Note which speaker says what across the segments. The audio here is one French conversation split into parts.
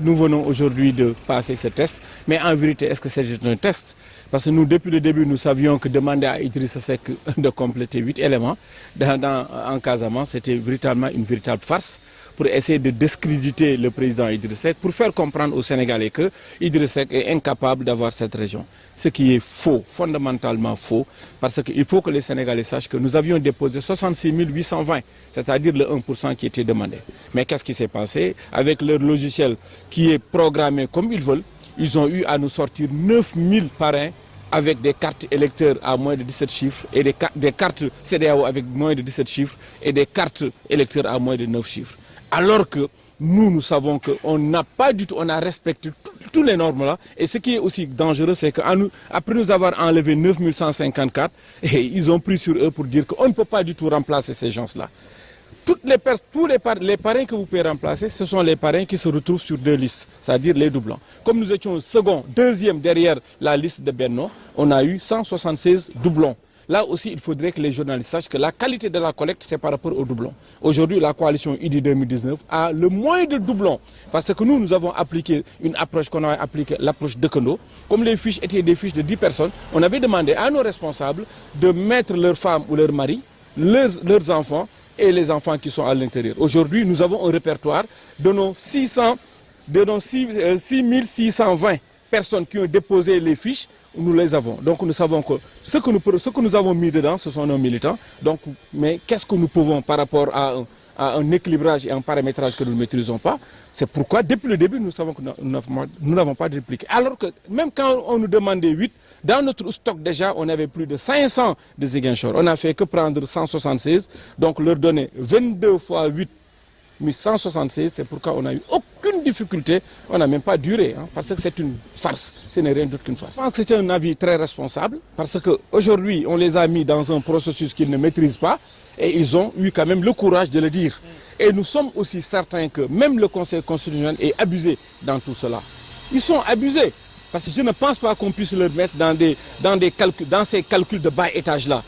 Speaker 1: Nous venons aujourd'hui de passer ce test, mais en vérité, est-ce que c'était un test? Parce que nous, depuis le début, nous savions que demander à Idrissa Seck de compléter 8 éléments en Casamance, c'était véritablement une véritable farce pour essayer de discréditer le président Idrissa Seck, pour faire comprendre aux Sénégalais que Idrissa Seck est incapable d'avoir cette région. Ce qui est faux, fondamentalement faux, parce qu'il faut que les Sénégalais sachent que nous avions déposé 66 820, c'est-à-dire le 1% qui était demandé. Mais qu'est-ce qui s'est passé? Avec leur logiciel qui est programmé comme ils veulent, ils ont eu à nous sortir 9000 parrains avec des cartes électeurs à moins de 17 chiffres et des cartes CEDEAO avec moins de 17 chiffres et des cartes électeurs à moins de 9 chiffres. Alors que nous savons qu'on n'a pas du tout, on a respecté toutes les normes là. Et ce qui est aussi dangereux, c'est qu'après nous avoir enlevé 9154, et ils ont pris sur eux pour dire qu'on ne peut pas du tout remplacer ces gens-là. Tous les parrains que vous pouvez remplacer, ce sont les parrains qui se retrouvent sur 2 listes, c'est-à-dire les doublons. Comme nous étions deuxième derrière la liste de Benno, on a eu 176 doublons. Là aussi, il faudrait que les journalistes sachent que la qualité de la collecte, c'est par rapport aux doublons. Aujourd'hui, la coalition IDI 2019 a le moins de doublons. Parce que nous avons appliqué une approche qu'on a appliquée, l'approche de Kondo. Comme les fiches étaient des fiches de 10 personnes, on avait demandé à nos responsables de mettre leurs femmes ou leurs maris, leurs enfants et les enfants qui sont à l'intérieur. Aujourd'hui, nous avons un répertoire de nos 6620 personnes qui ont déposé les fiches. Nous les avons. Donc nous savons que ce que nous avons mis dedans, ce sont nos militants. Donc, mais qu'est-ce que nous pouvons par rapport à un équilibrage et un paramétrage que nous ne maîtrisons pas? C'est pourquoi depuis le début, nous savons que nous n'avons pas répliqué. Alors que même quand on nous demandait 8, dans notre stock déjà, on avait plus de 500 de Ziguinchor. On n'a fait que prendre 176, donc leur donner 22 fois 8, 176, c'est pourquoi on n'a eu aucune difficulté, on n'a même pas duré, parce que c'est une farce, ce n'est rien d'autre qu'une farce. Je pense que c'est un avis très responsable, parce qu'aujourd'hui, on les a mis dans un processus qu'ils ne maîtrisent pas, et ils ont eu quand même le courage de le dire. Et nous sommes aussi certains que même le Conseil constitutionnel est abusé dans tout cela. Ils sont abusés, parce que je ne pense pas qu'on puisse leur mettre dans ces calculs de bas étage-là.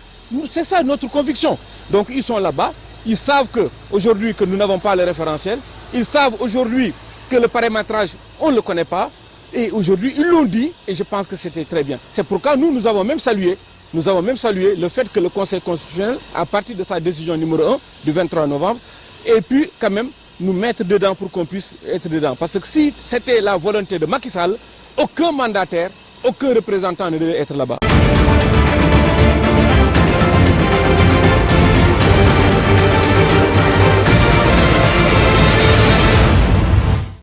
Speaker 1: C'est ça notre conviction. Donc ils sont là-bas. Ils savent qu'aujourd'hui que nous n'avons pas le référentiel. Ils savent aujourd'hui que le paramétrage, on ne le connaît pas. Et aujourd'hui, ils l'ont dit et je pense que c'était très bien. C'est pourquoi nous avons même salué le fait que le Conseil constitutionnel, à partir de sa décision numéro 1 du 23 novembre, ait pu quand même nous mettre dedans pour qu'on puisse être dedans. Parce que si c'était la volonté de Macky Sall, aucun mandataire, aucun représentant ne devait être là-bas.